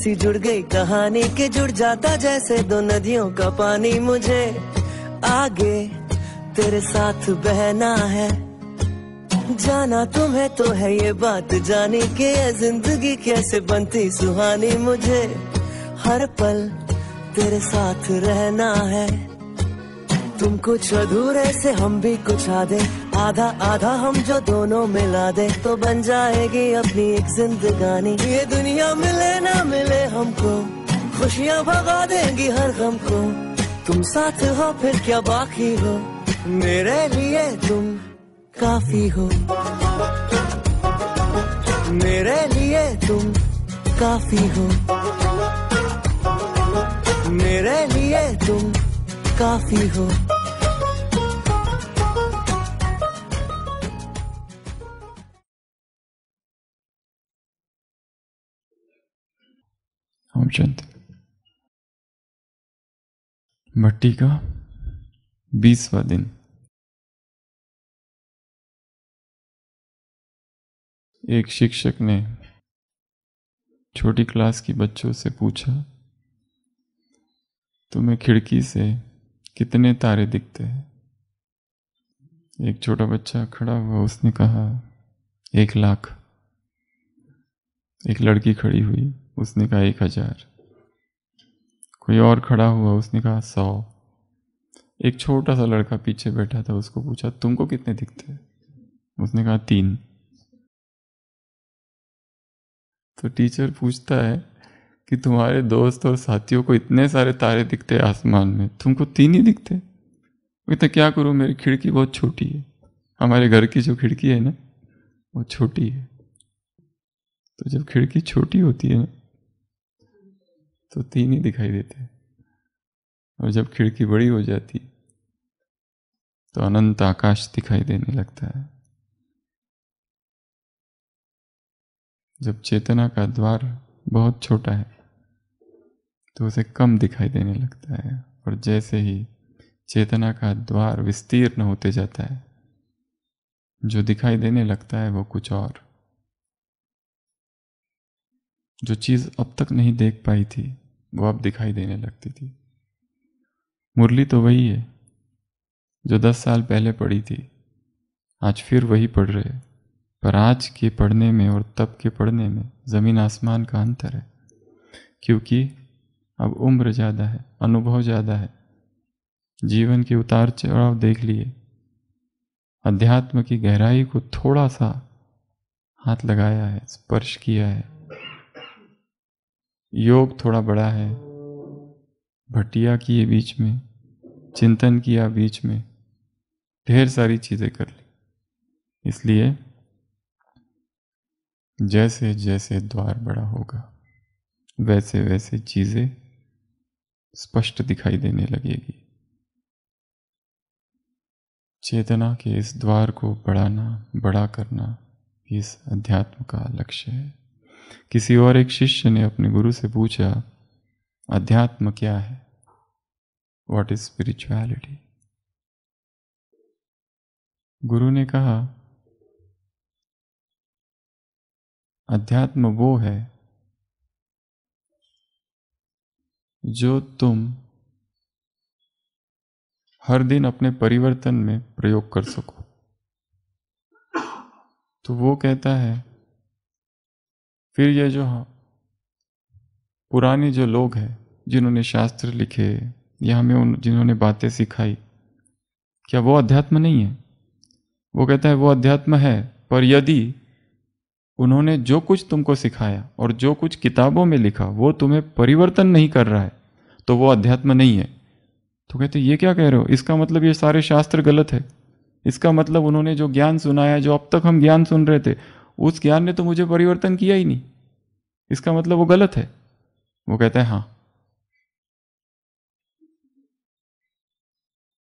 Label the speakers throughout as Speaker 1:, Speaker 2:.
Speaker 1: ऐसी जुड़ गई कहानी के जुड़ जाता जैसे दो नदियों का पानी। मुझे आगे तेरे साथ बहना है, जाना तुम्हें तो है ये बात जानी कि ये जिंदगी कैसे बनती सुहानी। मुझे हर पल तेरे साथ रहना है, तुम कुछ अधूरे से हम भी कुछ आधे, आधा आधा हम जो दोनों मिला दे तो बन जाएगी अपनी एक जिंदगानी। ये दुनिया मिले ना मिले हमको, खुशियाँ भगा देंगी हर गम को। तुम साथ हो फिर क्या बाकी हो, मेरे लिए तुम काफी हो, मेरे लिए तुम काफी हो, मेरे लिए तुम काफी हो।
Speaker 2: ओम शांति। भट्टी का 20वां दिन। एक शिक्षक ने छोटी क्लास की बच्चों से पूछा, तुम्हें खिड़की से कितने तारे दिखते हैं? एक छोटा बच्चा खड़ा हुआ, उसने कहा 1,00,000। एक लड़की खड़ी हुई, उसने कहा 1,000। कोई और खड़ा हुआ, उसने कहा 100। एक छोटा सा लड़का पीछे बैठा था, उसको पूछा तुमको कितने दिखते हैं? उसने कहा 3। तो टीचर पूछता है कि तुम्हारे दोस्त और साथियों को इतने सारे तारे दिखते हैं आसमान में, तुमको 3 ही दिखते? तो क्या करूं, मेरी खिड़की बहुत छोटी है, हमारे घर की जो खिड़की है ना वो छोटी है। तो जब खिड़की छोटी होती है ना तो 3 ही दिखाई देते, और जब खिड़की बड़ी हो जाती तो अनंत आकाश दिखाई देने लगता है। जब चेतना का द्वार बहुत छोटा है तो उसे कम दिखाई देने लगता है, और जैसे ही चेतना का द्वार विस्तीर्ण होते जाता है, जो दिखाई देने लगता है वो कुछ और। जो चीज अब तक नहीं देख पाई थी वो अब दिखाई देने लगती थी। मुरली तो वही है जो 10 साल पहले पढ़ी थी, आज फिर वही पढ़ रहे, पर आज के पढ़ने में और तब के पढ़ने में जमीन आसमान का अंतर है। क्योंकि अब उम्र ज़्यादा है, अनुभव ज़्यादा है, जीवन के उतार चढ़ाव देख लिए, अध्यात्म की गहराई को थोड़ा सा हाथ लगाया है, स्पर्श किया है, योग थोड़ा बड़ा है, भटिया किए बीच में, चिंतन किया बीच में, ढेर सारी चीज़ें कर ली। इसलिए जैसे जैसे द्वार बड़ा होगा वैसे वैसे चीज़ें स्पष्ट दिखाई देने लगेगी। चेतना के इस द्वार को बढ़ाना, बड़ा करना इस अध्यात्म का लक्ष्य है। किसी और एक शिष्य ने अपने गुरु से पूछा, अध्यात्म क्या है? What is spirituality? गुरु ने कहा, अध्यात्म वो है जो तुम हर दिन अपने परिवर्तन में प्रयोग कर सको। तो वो कहता है, फिर ये जो पुराने जो लोग हैं जिन्होंने शास्त्र लिखे या हमें जिन्होंने बातें सिखाई, क्या वो अध्यात्म नहीं है? वो कहता है वो अध्यात्म है, पर यदि उन्होंने जो कुछ तुमको सिखाया और जो कुछ किताबों में लिखा वो तुम्हें परिवर्तन नहीं कर रहा है तो वो अध्यात्म नहीं है। तो कहते ये क्या कह रहे हो? इसका मतलब ये सारे शास्त्र गलत है। इसका मतलब उन्होंने जो ज्ञान सुनाया, जो अब तक हम ज्ञान सुन रहे थे, उस ज्ञान ने तो मुझे परिवर्तन किया ही नहीं, इसका मतलब वो गलत है। वो कहता है हाँ,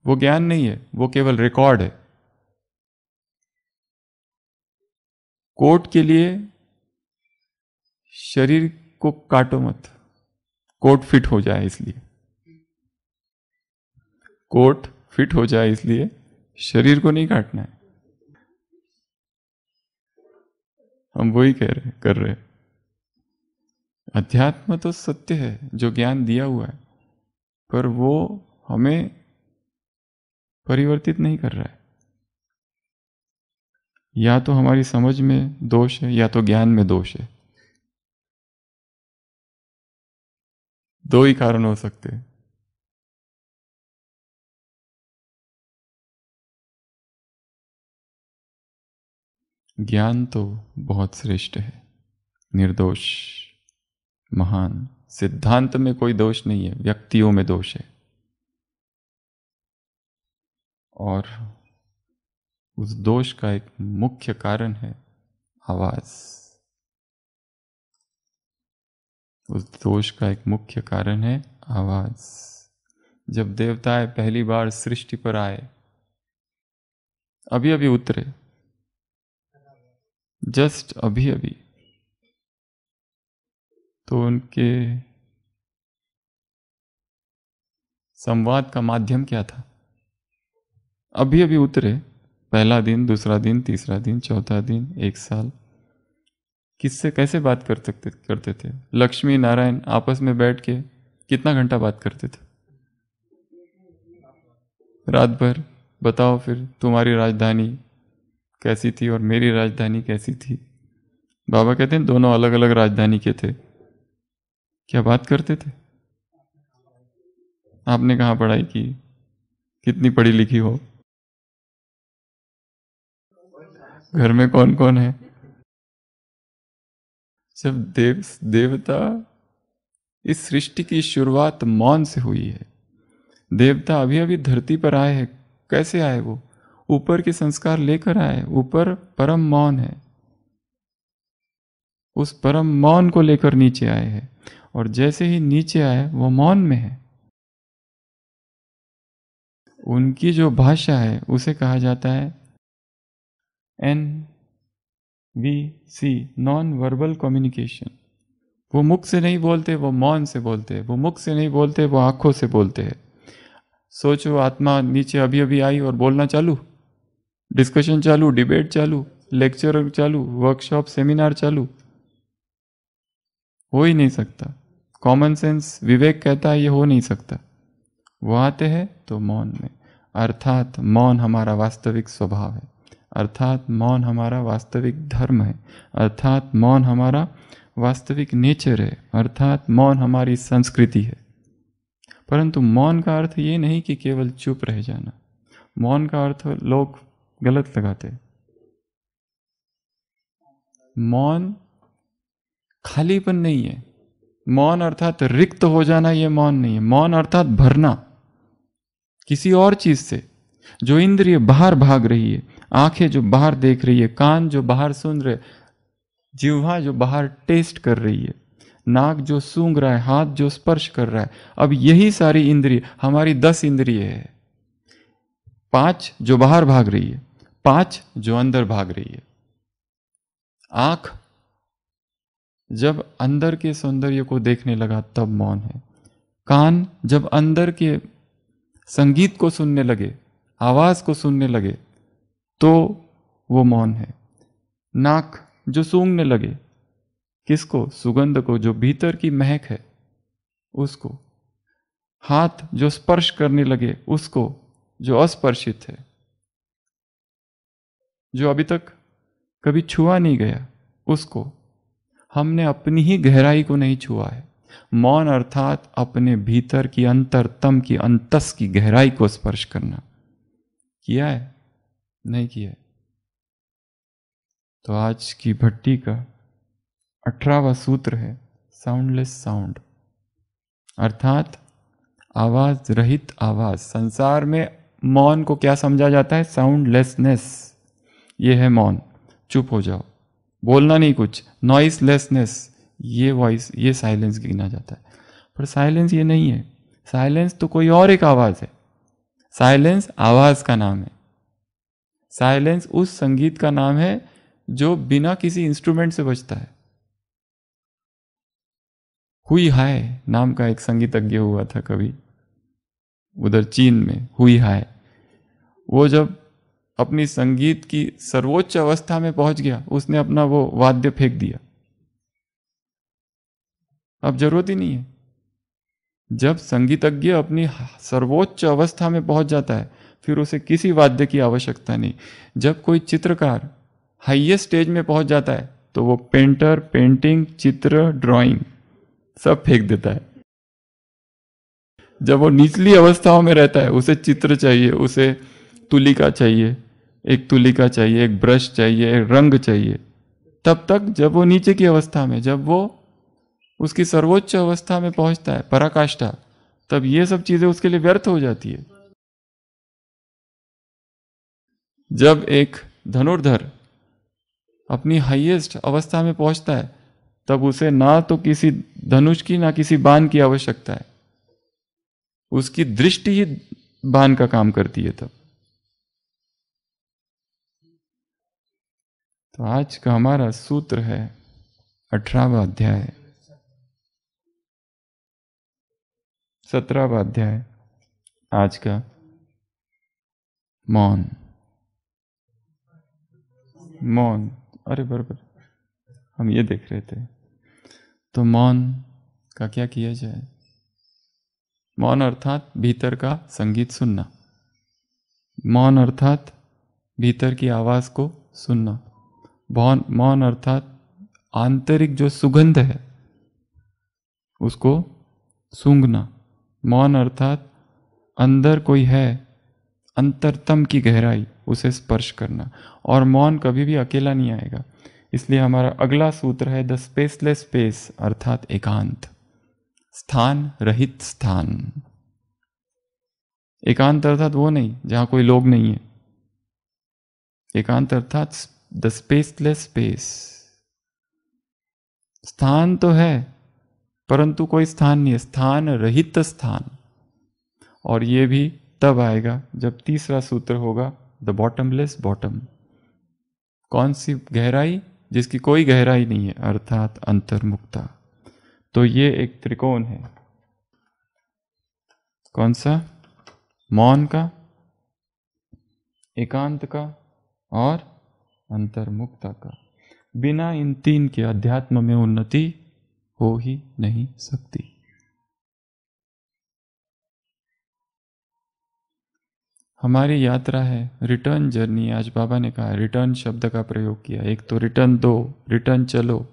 Speaker 2: वो ज्ञान नहीं है, वो केवल रिकॉर्ड है। कोर्ट के लिए शरीर को काटो मत, कोट फिट हो जाए इसलिए, कोट फिट हो जाए इसलिए शरीर को नहीं काटना है। हम वही कर रहे। अध्यात्म तो सत्य है जो ज्ञान दिया हुआ है, पर वो हमें परिवर्तित नहीं कर रहा है। या तो हमारी समझ में दोष है या तो ज्ञान में दोष है। दो ही कारण हो सकते हैं। ज्ञान तो बहुत श्रेष्ठ है, निर्दोष, महान। सिद्धांत में कोई दोष नहीं है, व्यक्तियों में दोष है। और उस दोष का एक मुख्य कारण है आवाज। उस दोष का एक मुख्य कारण है आवाज। जब देवताएं पहली बार सृष्टि पर आए, अभी अभी उतरे, जस्ट अभी अभी, तो उनके संवाद का माध्यम क्या था? अभी अभी उतरे, पहला दिन, दूसरा दिन, तीसरा दिन, चौथा दिन, एक साल, किससे कैसे बात करते थे? लक्ष्मी नारायण आपस में बैठ के कितना घंटा बात करते थे? रात भर। बताओ फिर तुम्हारी राजधानी कैसी थी और मेरी राजधानी कैसी थी? बाबा कहते हैं दोनों अलग अलग राजधानी के थे। क्या बात करते थे? आपने कहाँ पढ़ाई की? कितनी पढ़ी लिखी हो? घर में कौन कौन है? जब देवता, इस सृष्टि की शुरुआत मौन से हुई है। देवता अभी अभी धरती पर आए हैं। कैसे आए? वो ऊपर के संस्कार लेकर आए। ऊपर परम मौन है, उस परम मौन को लेकर नीचे आए हैं। और जैसे ही नीचे आए वो मौन में है। उनकी जो भाषा है उसे कहा जाता है NVC, नॉन वर्बल कम्युनिकेशन। वो मुख से नहीं बोलते, वो मौन से बोलते हैं। वो मुख से नहीं बोलते, वो आंखों से बोलते हैं। सोचो, आत्मा नीचे अभी अभी आई और बोलना चालू, डिस्कशन चालू, डिबेट चालू, लेक्चर चालू, वर्कशॉप, सेमिनार चालू। हो ही नहीं सकता। कॉमन सेंस, विवेक कहता है ये हो नहीं सकता। वो आते हैं तो मौन में। अर्थात मौन हमारा वास्तविक स्वभाव है, अर्थात मौन हमारा वास्तविक धर्म है, अर्थात मौन हमारा वास्तविक नेचर है, अर्थात मौन हमारी संस्कृति है। परंतु मौन का अर्थ ये नहीं कि केवल चुप रह जाना। मौन का अर्थ लोग गलत लगाते हैं। मौन खालीपन नहीं है। मौन अर्थात रिक्त हो जाना, ये मौन नहीं है। मौन अर्थात भरना किसी और चीज से। जो इंद्रिय बाहर भाग रही है, आंखें जो बाहर देख रही है, कान जो बाहर सुन रहे, जिह्वा जो बाहर टेस्ट कर रही है, नाक जो सूंघ रहा है, हाथ जो स्पर्श कर रहा है। अब यही सारी इंद्रिय, हमारी 10 इंद्रिय है। 5 जो बाहर भाग रही है, 5 जो अंदर भाग रही है। आंख जब अंदर के सौंदर्य को देखने लगा तब मौन है। कान जब अंदर के संगीत को सुनने लगे, आवाज को सुनने लगे, तो वो मौन है। नाक जो सूंघने लगे, किसको? सुगंध को, जो भीतर की महक है उसको। हाथ जो स्पर्श करने लगे उसको, जो अस्पर्शित है, जो अभी तक कभी छुआ नहीं गया उसको। हमने अपनी ही गहराई को नहीं छुआ है। मौन अर्थात अपने भीतर की अंतरतम की, अंतस की गहराई को स्पर्श करना। किया है? नहीं किया है। तो आज की भट्टी का 18वां सूत्र है साउंडलेस साउंड, अर्थात आवाज रहित आवाज। संसार में मौन को क्या समझा जाता है? साउंडलेसनेस। ये है मौन। चुप हो जाओ, बोलना नहीं कुछ। नॉइसलेसनेस, ये वॉइस, ये साइलेंस गिना जाता है। पर साइलेंस ये नहीं है। साइलेंस तो कोई और एक आवाज है। साइलेंस आवाज का नाम है। साइलेंस उस संगीत का नाम है जो बिना किसी इंस्ट्रूमेंट से बजता है। हुई हाय नाम का एक संगीतज्ञ हुआ था कभी, उधर चीन में। हुई हाय, वो जब अपनी संगीत की सर्वोच्च अवस्था में पहुंच गया, उसने अपना वो वाद्य फेंक दिया। अब जरूरत ही नहीं है। जब संगीतज्ञ अपनी सर्वोच्च अवस्था में पहुंच जाता है, फिर उसे किसी वाद्य की आवश्यकता नहीं। जब कोई चित्रकार हाईएस्ट स्टेज में पहुंच जाता है, तो वो पेंटर, पेंटिंग, चित्र, ड्राइंग सब फेंक देता है। जब वो निचली अवस्थाओं में रहता है, उसे चित्र चाहिए, उसे तुलिका चाहिए, एक तुलिका चाहिए, एक ब्रश चाहिए, एक रंग चाहिए। तब तक जब वो नीचे की अवस्था में, जब वो उसकी सर्वोच्च अवस्था में पहुंचता है, पराकाष्ठा, तब ये सब चीजें उसके लिए व्यर्थ हो जाती है। जब एक धनुर्धर अपनी हाईएस्ट अवस्था में पहुंचता है, तब उसे ना तो किसी धनुष की ना किसी बाण की आवश्यकता है, उसकी दृष्टि ही बाण का काम करती है तब। तो आज का हमारा सूत्र है 18वां अध्याय, 17वां अध्याय आज का, मौन। मौन, अरे बराबर हम ये देख रहे थे। तो मौन का क्या किया जाए? मौन अर्थात भीतर का संगीत सुनना, मौन अर्थात भीतर की आवाज को सुनना, मौन अर्थात आंतरिक जो सुगंध है उसको सूंघना, मौन अर्थात अंदर कोई है, अंतरतम की गहराई, उसे स्पर्श करना। और मौन कभी भी अकेला नहीं आएगा। इसलिए हमारा अगला सूत्र है द स्पेसलेस स्पेस, अर्थात एकांत, स्थान रहित स्थान। एकांत अर्थात वो नहीं जहां कोई लोग नहीं है, एकांत अर्थात द स्पेसलेस स्पेस। स्थान तो है परंतु कोई स्थान नहीं है, स्थान रहित स्थान। और ये भी तब आएगा जब तीसरा सूत्र होगा द बॉटमलेस बॉटम। कौन सी गहराई? जिसकी कोई गहराई नहीं है, अर्थात अंतर्मुक्ता। तो ये एक त्रिकोण है, कौन सा? मौन का, एकांत का और अंतर्मुक्ता का। बिना इन तीन के अध्यात्म में उन्नति हो ही नहीं सकती। हमारी यात्रा है, रिटर्न जर्नी। आज बाबा ने कहा, रिटर्न शब्द का प्रयोग किया। एक तो रिटर्न दो, रिटर्न चलो।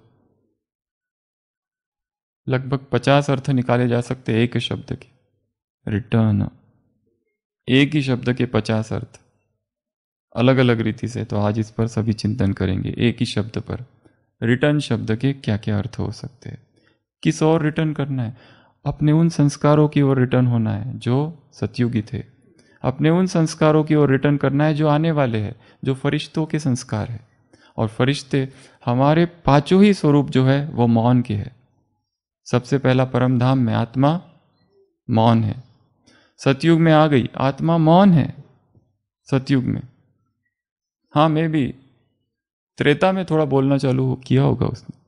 Speaker 2: लगभग 50 अर्थ निकाले जा सकते एक शब्द के। रिटर्न, एक ही शब्द के 50 अर्थ, अलग अलग रीति से। तो आज इस पर सभी चिंतन करेंगे, एक ही शब्द पर रिटर्न शब्द के क्या क्या अर्थ हो सकते हैं। किस ओर रिटर्न करना है? अपने उन संस्कारों की ओर रिटर्न होना है जो सतयुगी थे। अपने उन संस्कारों की ओर रिटर्न करना है जो आने वाले हैं, जो फरिश्तों के संस्कार है। और फरिश्ते, हमारे पांचों ही स्वरूप जो है वो मौन के है। सबसे पहला परम धाम में आत्मा मौन है। सतयुग में आ गई, आत्मा मौन है सतयुग में। हाँ, मैं भी त्रेता में थोड़ा बोलना चालू किया होगा उसने।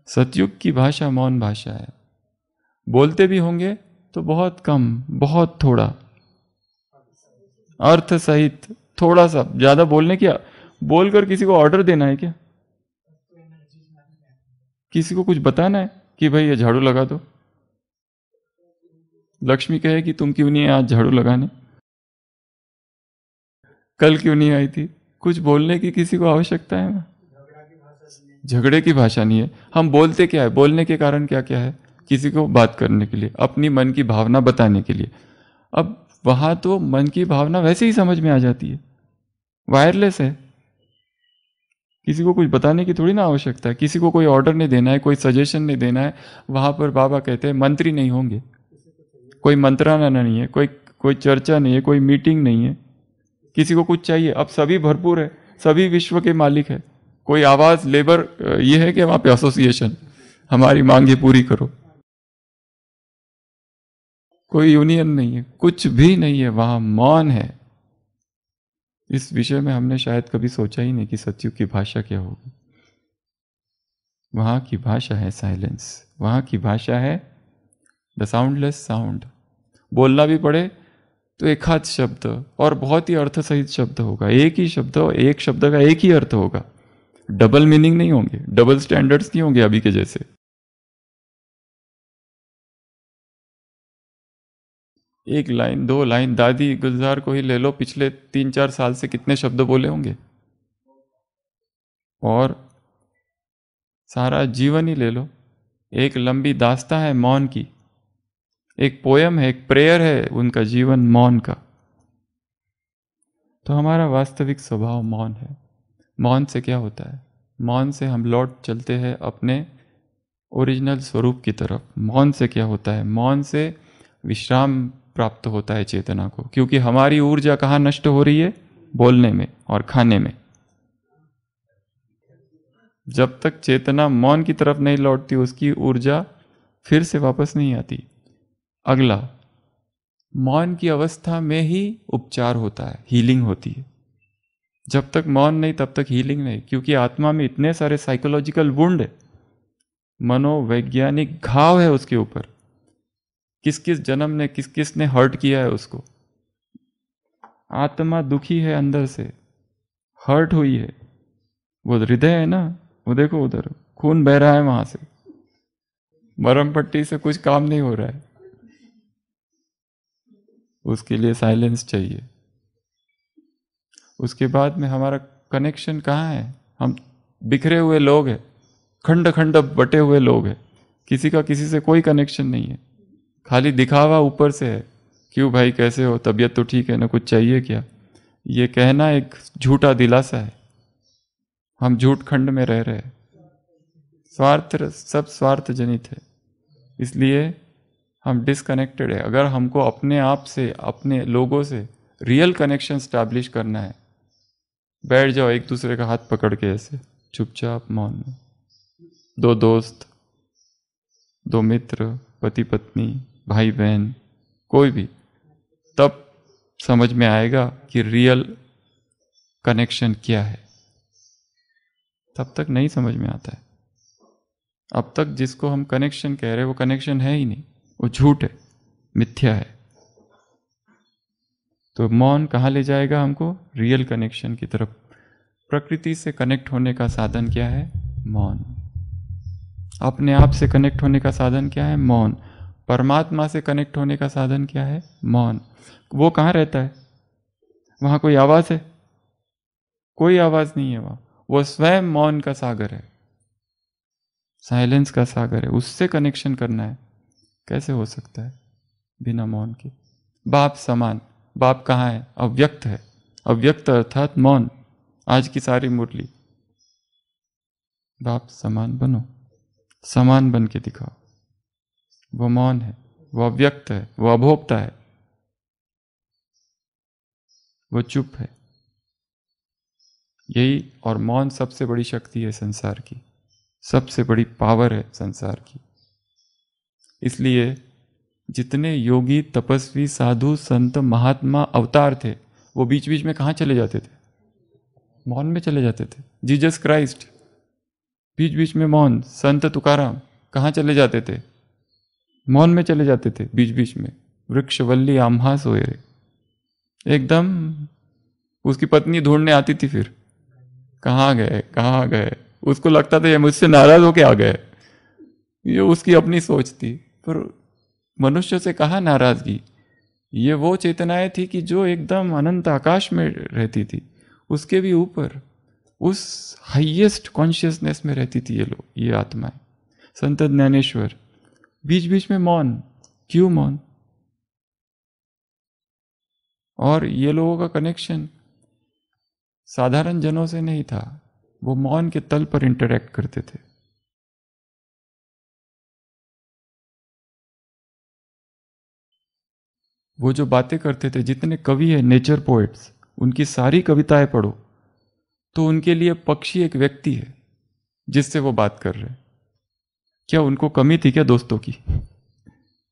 Speaker 2: सतयुग की भाषा मौन भाषा है। बोलते भी होंगे तो बहुत कम, बहुत थोड़ा, अर्थ सहित थोड़ा सा। ज्यादा बोलने क्या, बोलकर किसी को ऑर्डर देना है क्या? किसी को कुछ बताना है कि भाई ये झाड़ू लगा दो? लक्ष्मी कहे कि तुम क्यों नहीं आज झाड़ू लगाने, कल क्यों नहीं आई थी? कुछ बोलने की किसी को आवश्यकता है ना? झगड़े की भाषा नहीं है। हम बोलते क्या है? बोलने के कारण क्या क्या है? किसी को बात करने के लिए, अपनी मन की भावना बताने के लिए। अब वहां तो मन की भावना वैसे ही समझ में आ जाती है, वायरलेस है। किसी को कुछ बताने की थोड़ी ना आवश्यकता है, किसी को कोई ऑर्डर नहीं देना है, कोई सजेशन नहीं देना है। वहां पर बाबा कहते हैं मंत्री नहीं होंगे, कोई मंत्राना नहीं है, कोई चर्चा नहीं है, कोई मीटिंग नहीं है। किसी को कुछ चाहिए, अब सभी भरपूर है, सभी विश्व के मालिक है। कोई आवाज लेबर ये है कि वहां पे एसोसिएशन, हमारी मांगे पूरी करो। कोई यूनियन नहीं है, कुछ भी नहीं है, वहां मौन है। इस विषय में हमने शायद कभी सोचा ही नहीं कि सतयुग की भाषा क्या होगी। वहां की भाषा है साइलेंस, वहां की भाषा है द साउंडलेस साउंड। बोलना भी पड़े तो एक हाथ शब्द और बहुत ही अर्थ सहित शब्द होगा। एक ही शब्द, एक शब्द का एक ही अर्थ होगा। डबल मीनिंग नहीं होंगे, डबल स्टैंडर्ड्स नहीं होंगे अभी के जैसे। एक लाइन, दो लाइन, दादी गुलजार को ही ले लो, पिछले 3-4 साल से कितने शब्द बोले होंगे, और सारा जीवन ही ले लो, एक लंबी दास्तां है मौन की, एक पोयम है, एक प्रेयर है उनका जीवन मौन का। तो हमारा वास्तविक स्वभाव मौन है। मौन से क्या होता है? मौन से हम लौट चलते हैं अपने ओरिजिनल स्वरूप की तरफ। मौन से क्या होता है? मौन से विश्राम प्राप्त होता है चेतना को, क्योंकि हमारी ऊर्जा कहाँ नष्ट हो रही है? बोलने में और खाने में। जब तक चेतना मौन की तरफ नहीं लौटती, उसकी ऊर्जा फिर से वापस नहीं आती। अगला, मौन की अवस्था में ही उपचार होता है, हीलिंग होती है। जब तक मौन नहीं तब तक हीलिंग नहीं, क्योंकि आत्मा में इतने सारे साइकोलॉजिकल वुंड है, मनोवैज्ञानिक घाव है उसके ऊपर। किस किस जन्म ने किस किस ने हर्ट किया है उसको। आत्मा दुखी है अंदर से, हर्ट हुई है। वो हृदय है ना, वो देखो उधर खून बह रहा है, वहां से मरहम पट्टी से कुछ काम नहीं हो रहा है। उसके लिए साइलेंस चाहिए। उसके बाद में हमारा कनेक्शन कहाँ है? हम बिखरे हुए लोग हैं, खंड खंड बटे हुए लोग हैं, किसी का किसी से कोई कनेक्शन नहीं है, खाली दिखावा ऊपर से है। क्यों भाई, कैसे हो, तबीयत तो ठीक है ना, कुछ चाहिए क्या? ये कहना एक झूठा दिलासा है। हम झूठ खंड में रह रहे हैं। स्वार्थ, सब स्वार्थ जनित है, इसलिए हम डिसकनेक्टेड है। अगर हमको अपने आप से, अपने लोगों से रियल कनेक्शन स्टैब्लिश करना है, बैठ जाओ एक दूसरे का हाथ पकड़ के ऐसे चुपचाप मौन में। दो दोस्त, दो मित्र, पति पत्नी, भाई बहन, कोई भी, तब समझ में आएगा कि रियल कनेक्शन क्या है। तब तक नहीं समझ में आता है। अब तक जिसको हम कनेक्शन कह रहे हैं वो कनेक्शन है ही नहीं, वो झूठ है, मिथ्या है। तो मौन कहाँ ले जाएगा हमको? रियल कनेक्शन की तरफ। प्रकृति से कनेक्ट होने का साधन क्या है? मौन। अपने आप से कनेक्ट होने का साधन क्या है? मौन। परमात्मा से कनेक्ट होने का साधन क्या है? मौन। वो कहाँ रहता है? वहां कोई आवाज है? कोई आवाज नहीं है वहां। वो स्वयं मौन का सागर है, साइलेंस का सागर है। उससे कनेक्शन करना है, कैसे हो सकता है बिना मौन के? बाप समान। बाप कहाँ है? अव्यक्त है। अव्यक्त अर्थात मौन। आज की सारी मुरली, बाप समान बनो, समान बन के दिखाओ। वो मौन है, वो अव्यक्त है, वो अभोक्ता है, वो चुप है। यही, और मौन सबसे बड़ी शक्ति है संसार की, सबसे बड़ी पावर है संसार की। इसलिए जितने योगी, तपस्वी, साधु, संत, महात्मा, अवतार थे, वो बीच बीच में कहाँ चले जाते थे? मौन में चले जाते थे। जीसस क्राइस्ट बीच बीच में मौन। संत तुकाराम कहाँ चले जाते थे? मौन में चले जाते थे बीच बीच में। वृक्षवल्ली आम्हा सोए रे, एकदम उसकी पत्नी ढूंढने आती थी, फिर कहाँ गए कहाँ गए। उसको लगता था ये मुझसे नाराज होके आ गए, ये उसकी अपनी सोच थी। पर मनुष्य से कहाँ नाराजगी? ये वो चेतनाएं थी कि जो एकदम अनंत आकाश में रहती थी, उसके भी ऊपर, उस हाईएस्ट कॉन्शियसनेस में रहती थी ये लोग, ये आत्माएं। संत ज्ञानेश्वर बीच बीच में मौन। क्यों मौन? और ये लोगों का कनेक्शन साधारण जनों से नहीं था, वो मौन के तल पर इंटरैक्ट करते थे। वो जो बातें करते थे, जितने कवि है, नेचर पोएट्स, उनकी सारी कविताएं पढ़ो तो उनके लिए पक्षी एक व्यक्ति है जिससे वो बात कर रहे हैं। क्या उनको कमी थी क्या दोस्तों की?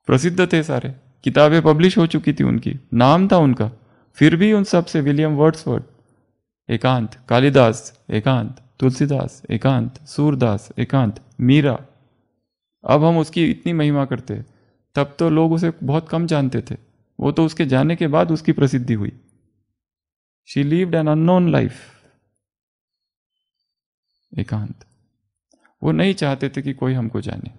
Speaker 2: प्रसिद्ध थे सारे, किताबें पब्लिश हो चुकी थी उनकी, नाम था उनका, फिर भी उन सब से विलियम वर्ड्सवर्थ एकांत, कालिदास एकांत, तुलसीदास एकांत, सूरदास एकांत, मीरा। अब हम उसकी इतनी महिमा करते, तब तो लोग उसे बहुत कम जानते थे। वो तो उसके जाने के बाद उसकी प्रसिद्धि हुई। She lived an unknown life. एकांत। वो नहीं चाहते थे कि कोई हमको जाने।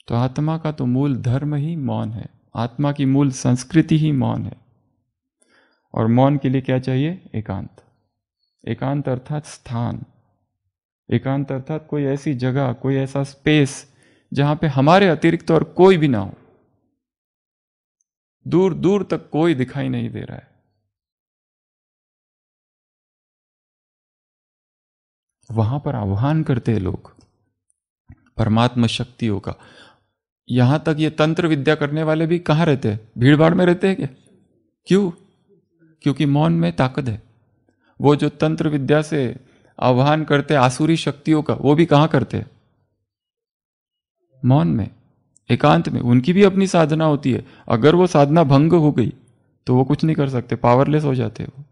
Speaker 2: तो आत्मा का तो मूल धर्म ही मौन है, आत्मा की मूल संस्कृति ही मौन है। और मौन के लिए क्या चाहिए? एकांत। एकांत अर्थात स्थान, एकांत अर्थात कोई ऐसी जगह, कोई ऐसा स्पेस जहां पे हमारे अतिरिक्त और कोई भी ना हो, दूर दूर तक कोई दिखाई नहीं दे रहा है। वहां पर आह्वान करते हैं लोग परमात्मा शक्तियों का। यहां तक ये तंत्र विद्या करने वाले भी कहां रहते हैं? भीड़ भाड़ में रहते हैं क्या? क्यों? क्योंकि मौन में ताकत है। वो जो तंत्र विद्या से आह्वान करते आसुरी शक्तियों का, वो भी कहां करते हैं? मौन में, एकांत में। उनकी भी अपनी साधना होती है। अगर वो साधना भंग हो गई तो वो कुछ नहीं कर सकते, पावरलेस हो जाते हैं वो।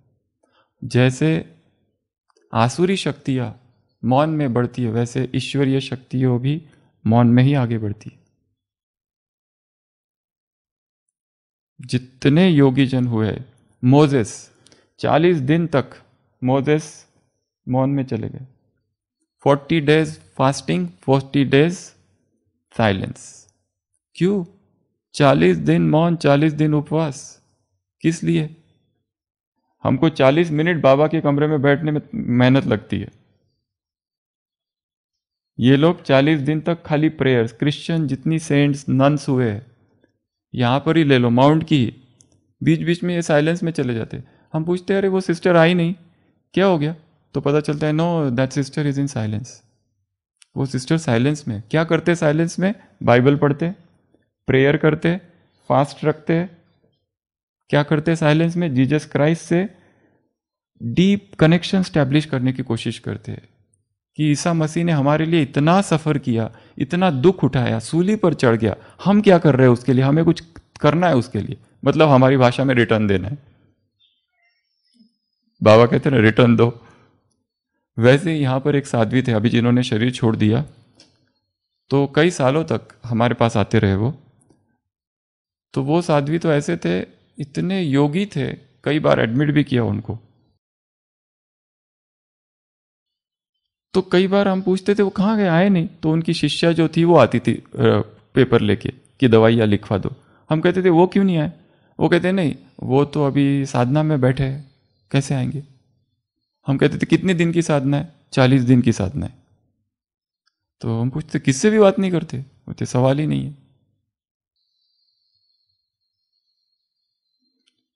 Speaker 2: जैसे आसुरी शक्तियां मौन में बढ़ती है, वैसे ईश्वरीय शक्तियों भी मौन में ही आगे बढ़ती है। जितने योगी जन हुए, मोजेस 40 दिन तक मोजेस मौन में चले गए। 40 डेज फास्टिंग, 40 डेज साइलेंस। क्यों? 40 दिन मौन, 40 दिन उपवास। किस लिए? हमको 40 मिनट बाबा के कमरे में बैठने में मेहनत लगती है, ये लोग 40 दिन तक खाली प्रेयर्स। क्रिश्चियन जितनी सेंट्स नन्स हुए हैं, यहां पर ही ले लो, माउंट की, बीच बीच में ये साइलेंस में चले जाते। हम पूछते हैं अरे वो सिस्टर आई नहीं, क्या हो गया? तो पता चलता है no, that sister is in silence. वो सिस्टर साइलेंस में क्या करते? साइलेंस में बाइबल पढ़ते, प्रेयर करते, फास्ट रखते। क्या करते साइलेंस में? जीसस क्राइस्ट से डीप कनेक्शन स्टैब्लिश करने की कोशिश करते हैं कि ईसा मसीह ने हमारे लिए इतना सफर किया, इतना दुख उठाया, सूली पर चढ़ गया, हम क्या कर रहे हैं उसके लिए? हमें कुछ करना है उसके लिए, मतलब हमारी भाषा में रिटर्न देना है। बाबा कहते हैं रिटर्न दो। वैसे यहां पर एक साध्वी थे, अभी जिन्होंने शरीर छोड़ दिया, तो कई सालों तक हमारे पास आते रहे वो। तो वो साध्वी तो ऐसे थे, इतने योगी थे, कई बार एडमिट भी किया उनको। तो कई बार हम पूछते थे वो कहाँ गए, आए नहीं। तो उनकी शिष्या जो थी वो आती थी पेपर लेके कि दवाइयाँ लिखवा दो। हम कहते थे वो क्यों नहीं आए? वो कहते नहीं, वो तो अभी साधना में बैठे हैं, कैसे आएंगे? हम कहते थे कितने दिन की साधना है? 40 दिन की साधना है। तो हम पूछते किससे भी बात नहीं करते? बोलते सवाल ही नहीं है।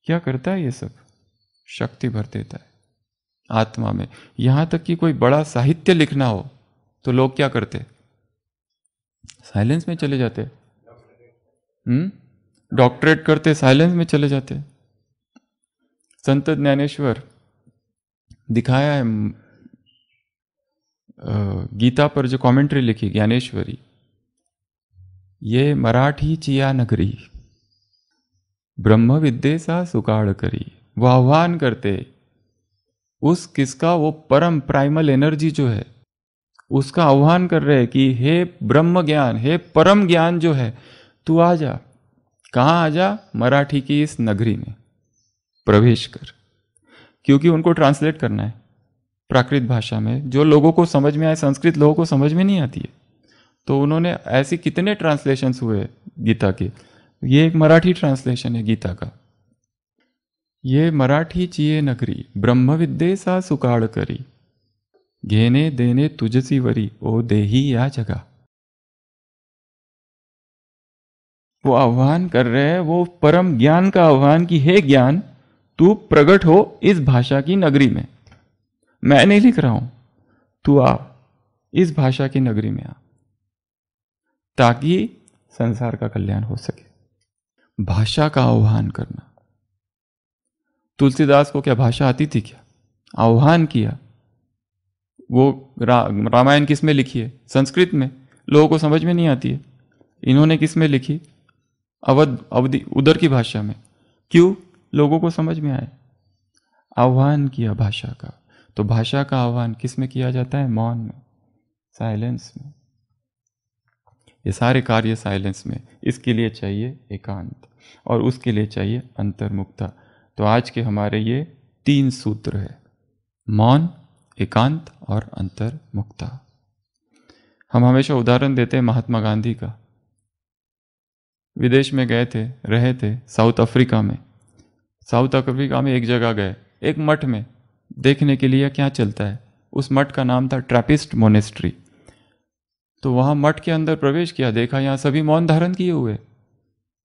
Speaker 2: क्या करता है ये सब? शक्ति भर देता है आत्मा में। यहां तक कि कोई बड़ा साहित्य लिखना हो तो लोग क्या करते? साइलेंस में चले जाते। डॉक्टरेट करते, साइलेंस में चले जाते। संत ज्ञानेश्वर दिखाया है, गीता पर जो कमेंट्री लिखी ज्ञानेश्वरी, ये मराठी चिया नगरी ब्रह्म विद्येसा सुकाळ करी। वो आह्वान करते उस किसका? वो परम प्राइमल एनर्जी जो है उसका आह्वान कर रहे हैं कि हे ब्रह्म ज्ञान, हे परम ज्ञान जो है, तू आ जा। कहां आ जा? मराठी की इस नगरी में प्रवेश कर। क्योंकि उनको ट्रांसलेट करना है प्राकृत भाषा में, जो लोगों को समझ में आए। संस्कृत लोगों को समझ में नहीं आती है, तो उन्होंने ऐसे कितने ट्रांसलेशंस हुए गीता के। ये एक मराठी ट्रांसलेशन है गीता का। ये मराठी चिये नगरी ब्रह्म विद्येसा सुकाळ करी, घेने देने तुझसी वरी ओ देही या जगा। वो आह्वान कर रहे हैं, वो परम ज्ञान का आह्वान कि हे ज्ञान, तू प्रकट हो इस भाषा की नगरी में। मैं नहीं लिख रहा हूं, तू आ इस भाषा की नगरी में आ, ताकि संसार का कल्याण हो सके। भाषा का आह्वान करना। तुलसीदास को क्या भाषा आती थी क्या? आह्वान किया। वो रामायण किस में लिखी है? संस्कृत में, लोगों को समझ में नहीं आती है। इन्होंने किस में लिखी? अवधि उधर की भाषा में। क्यों? लोगों को समझ में आए। आह्वान किया भाषा का। तो भाषा का आह्वान किस में किया जाता है? मौन में, साइलेंस में। ये सारे कार्य साइलेंस में। इसके लिए चाहिए एकांत और उसके लिए चाहिए अंतर्मुक्ता। तो आज के हमारे ये 3 सूत्र है, मौन, एकांत और अंतर्मुक्ता। हम हमेशा उदाहरण देते हैं महात्मा गांधी का। विदेश में गए थे, रहे थे साउथ अफ्रीका में। साउथ अफ्रीका में एक जगह गए, एक मठ में देखने के लिए क्या चलता है। उस मठ का नाम था ट्रैपिस्ट मोनेस्ट्री। तो वहाँ मठ के अंदर प्रवेश किया, देखा यहाँ सभी मौन धारण किए हुए।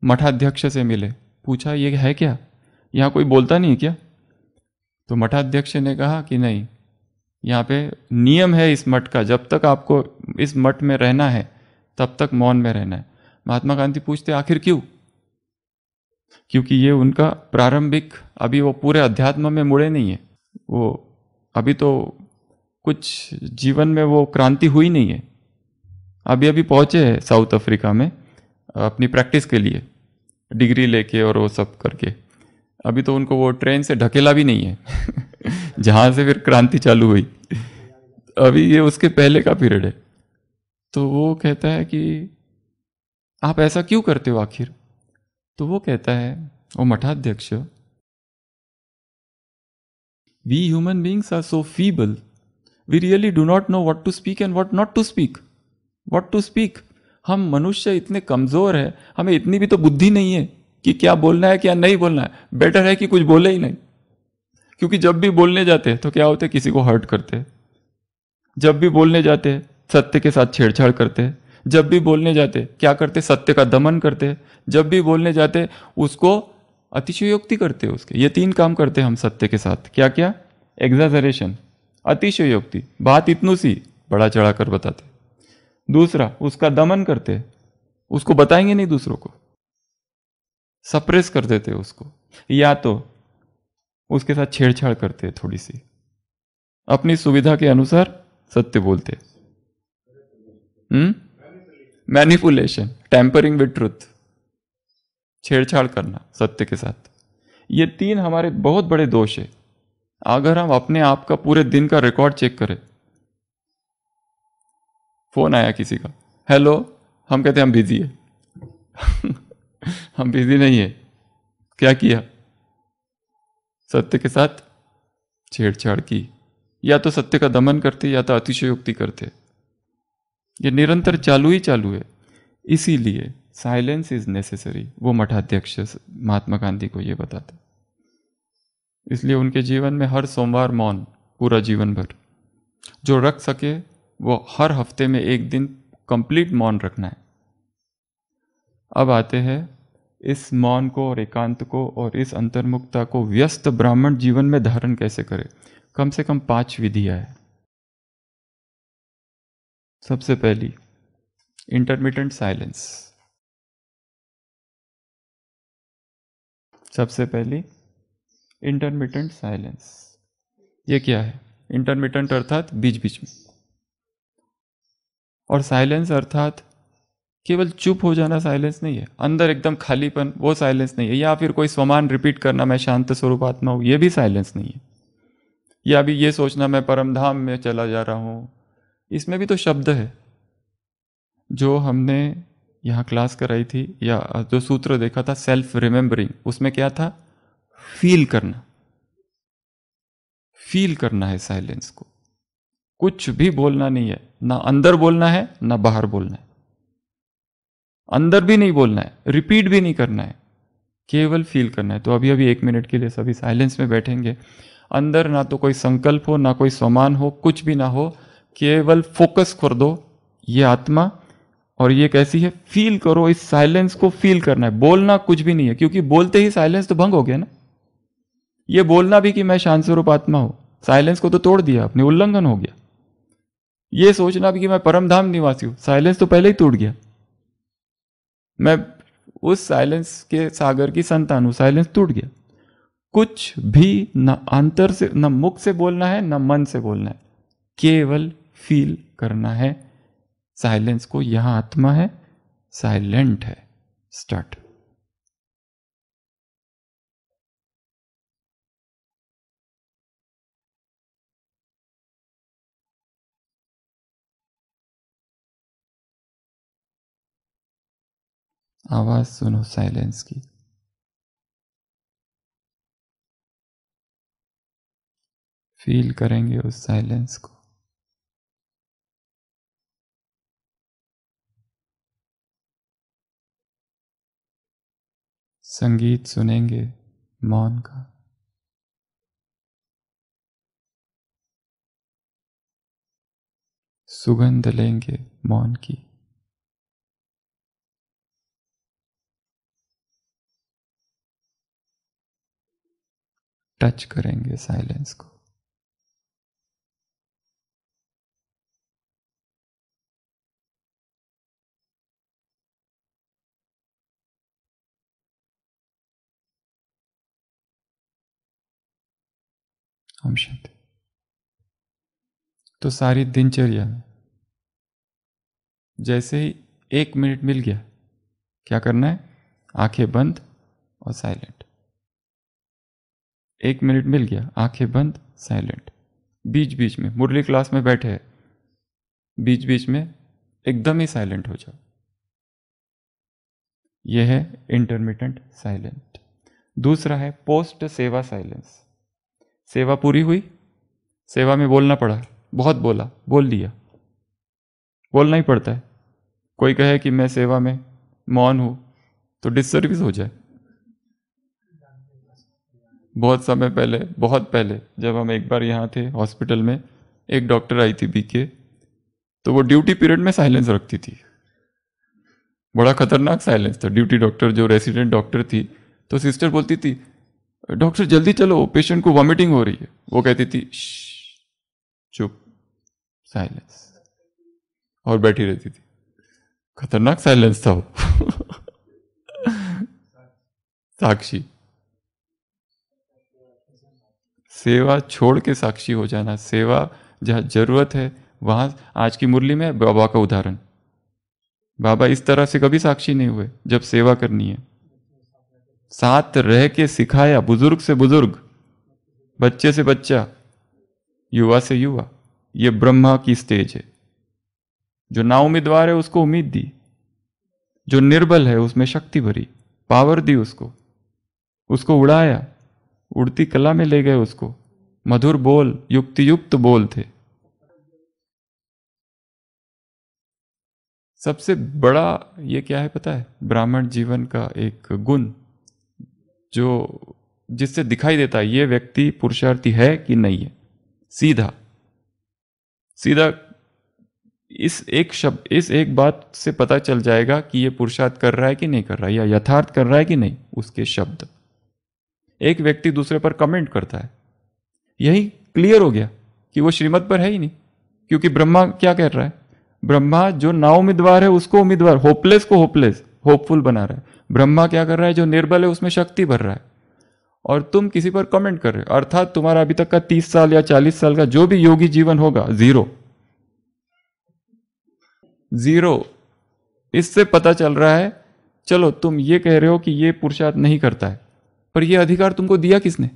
Speaker 2: मठाध्यक्ष से मिले, पूछा ये है क्या, यहाँ कोई बोलता नहीं क्या? तो मठाध्यक्ष ने कहा कि नहीं, यहाँ पे नियम है इस मठ का, जब तक आपको इस मठ में रहना है तब तक मौन में रहना है। महात्मा गांधी पूछते आखिर क्यों? क्योंकि ये उनका प्रारंभिक, अभी वो पूरे अध्यात्म में मुड़े नहीं है, वो अभी तो कुछ जीवन में वो क्रांति हुई नहीं है, अभी अभी पहुंचे हैं साउथ अफ्रीका में अपनी प्रैक्टिस के लिए, डिग्री लेके और वो सब करके। अभी तो उनको वो ट्रेन से ढकेला भी नहीं है जहां से फिर क्रांति चालू हुई, अभी ये उसके पहले का पीरियड है। तो वो कहता है कि आप ऐसा क्यों करते हो आखिर? तो वो कहता है, वो मठाध्यक्ष, we human beings are so feeble, we really do not know what to speak and what not to speak. What to speak, हम मनुष्य इतने कमजोर है, हमें इतनी भी तो बुद्धि नहीं है कि क्या बोलना है क्या नहीं बोलना है। बेटर है कि कुछ बोले ही नहीं, क्योंकि जब भी बोलने जाते हैं तो क्या होते हैं, किसी को हर्ट करते हैं। जब भी बोलने जाते हैं सत्य के साथ छेड़छाड़ करते हैं। जब भी बोलने जाते क्या करते, सत्य का दमन करते। जब भी बोलने जाते उसको अतिशयोक्ति करते उसके। ये 3 काम करते हम सत्य के साथ। क्या क्या? एग्जाजरेशन, अतिशयोक्ति, बात इतनू सी बड़ा चढ़ा कर बताते। दूसरा, उसका दमन करते, उसको बताएंगे नहीं दूसरों को, सप्रेस कर देते उसको। या तो उसके साथ छेड़छाड़ करते थोड़ी सी, अपनी सुविधा के अनुसार सत्य बोलते। मैनिपुलेशन, टेम्परिंग विद ट्रुथ, छेड़छाड़ करना सत्य के साथ। ये 3 हमारे बहुत बड़े दोष है। अगर हम अपने आप का पूरे दिन का रिकॉर्ड चेक करें, फोन आया किसी का, हेलो, हम कहते हैं हम बिजी है हम बिजी नहीं है। क्या किया? सत्य के साथ छेड़छाड़ की, या तो सत्य का दमन करते या तो अतिशयोक्ति करते। ये निरंतर चालू ही चालू है। इसीलिए साइलेंस इज नेसेसरी, वो मठाध्यक्ष महात्मा गांधी को ये बताते। इसलिए उनके जीवन में हर सोमवार मौन, पूरा जीवन भर जो रख सके वो हर हफ्ते में एक दिन कंप्लीट मौन रखना है। अब आते हैं इस मौन को और एकांत को और इस अंतर्मुखता को व्यस्त ब्राह्मण जीवन में धारण कैसे करें। कम से कम 5 विधियां है। सबसे पहली, इंटरमिटेंट साइलेंस। सबसे पहली इंटरमिटेंट साइलेंस। ये क्या है? इंटरमिटेंट अर्थात बीच बीच में, और साइलेंस अर्थात केवल चुप हो जाना साइलेंस नहीं है, अंदर एकदम खालीपन, वो साइलेंस नहीं है। या फिर कोई स्वमान रिपीट करना, मैं शांत स्वरूप आत्मा हूं, ये भी साइलेंस नहीं है। या अभी ये सोचना मैं परमधाम में चला जा रहा हूं, इसमें भी तो शब्द है। जो हमने यहाँ क्लास कराई थी या जो सूत्र देखा था सेल्फ रिमेंबरिंग, उसमें क्या था? फील करना। फील करना है साइलेंस को, कुछ भी बोलना नहीं है, ना अंदर बोलना है ना बाहर बोलना है। अंदर भी नहीं बोलना है, रिपीट भी नहीं करना है, केवल फील करना है। तो अभी अभी 1 मिनट के लिए सभी साइलेंस में बैठेंगे। अंदर ना तो कोई संकल्प हो, ना कोई समान हो, कुछ भी ना हो, केवल फोकस कर दो ये आत्मा। और ये कैसी है? फील करो, इस साइलेंस को फील करना है। बोलना कुछ भी नहीं है, क्योंकि बोलते ही साइलेंस तो भंग हो गया ना। ये बोलना भी कि मैं शांत स्वरूप आत्मा हूं, साइलेंस को तो तोड़ दिया अपने, उल्लंघन हो गया। ये सोचना भी कि मैं परमधाम निवासी हूं, साइलेंस तो पहले ही टूट गया। मैं उस साइलेंस के सागर की संतान हूं, साइलेंस टूट गया। कुछ भी न अंतर से, न मुख से बोलना है, न मन से बोलना है, केवल फील करना है साइलेंस को। यहां आत्मा है, साइलेंट है। स्टार्ट। आवाज सुनो साइलेंस की। फील करेंगे उस साइलेंस को। संगीत सुनेंगे मौन का। सुगंध लेंगे मौन की। टच करेंगे साइलेंस को। हम शांति। तो सारी दिनचर्या में जैसे ही 1 मिनट मिल गया, क्या करना है? आंखें बंद और साइलेंट। 1 मिनट मिल गया, आंखें बंद, साइलेंट। बीच बीच में मुरली क्लास में बैठे हैं, बीच बीच में एकदम ही साइलेंट हो जाओ। यह है इंटरमिटेंट साइलेंट। दूसरा है पोस्ट सेवा साइलेंस। सेवा पूरी हुई, सेवा में बोलना पड़ा, बहुत बोला, बोल दिया, बोलना ही पड़ता है। कोई कहे कि मैं सेवा में मौन हूं तो डिससर्विस हो जाए। बहुत समय पहले, बहुत पहले जब हम एक बार यहाँ थे हॉस्पिटल में, एक डॉक्टर आई थी बीके, तो वो ड्यूटी पीरियड में साइलेंस रखती थी। बड़ा खतरनाक साइलेंस था। ड्यूटी डॉक्टर जो रेसिडेंट डॉक्टर थी, तो सिस्टर बोलती थी डॉक्टर जल्दी चलो, पेशेंट को वॉमिटिंग हो रही है। वो कहती थी चुप, साइलेंस, और बैठी रहती थी। खतरनाक साइलेंस था वो। साक्षी, सेवा छोड़ के साक्षी हो जाना। सेवा जहां जरूरत है वहां। आज की मुरली में बाबा का उदाहरण, बाबा इस तरह से कभी साक्षी नहीं हुए जब सेवा करनी है। साथ रह के सिखाया, बुजुर्ग से बुजुर्ग, बच्चे से बच्चा, युवा से युवा। ये ब्रह्मा की स्टेज है। जो ना उम्मीदवार है उसको उम्मीद दी, जो निर्बल है उसमें शक्ति भरी, पावर दी उसको उड़ाया, उड़ती कला में ले गए उसको। मधुर बोल, युक्ति युक्त बोल थे। सबसे बड़ा ये क्या है पता है? ब्राह्मण जीवन का एक गुण जो जिससे दिखाई देता है ये व्यक्ति पुरुषार्थी है कि नहीं है। सीधा सीधा इस एक शब्द, इस एक बात से पता चल जाएगा कि ये पुरुषार्थ कर रहा है कि नहीं कर रहा है, या यथार्थ कर रहा है कि नहीं। उसके शब्द, एक व्यक्ति दूसरे पर कमेंट करता है, यही क्लियर हो गया कि वो श्रीमत पर है ही नहीं। क्योंकि ब्रह्मा क्या कह रहा है? ब्रह्मा जो ना उम्मीदवार है उसको उम्मीदवार, होपलेस को होपलेस, होपफुल बना रहा है। ब्रह्मा क्या कर रहा है? जो निर्बल है उसमें शक्ति भर रहा है। और तुम किसी पर कमेंट कर रहे हो, अर्थात तुम्हारा अभी तक का 30 साल या 40 साल का जो भी योगी जीवन होगा, जीरो जीरो। इससे पता चल रहा है, चलो तुम ये कह रहे हो कि ये पुरुषार्थ नहीं करता है, पर ये अधिकार तुमको दिया किसने?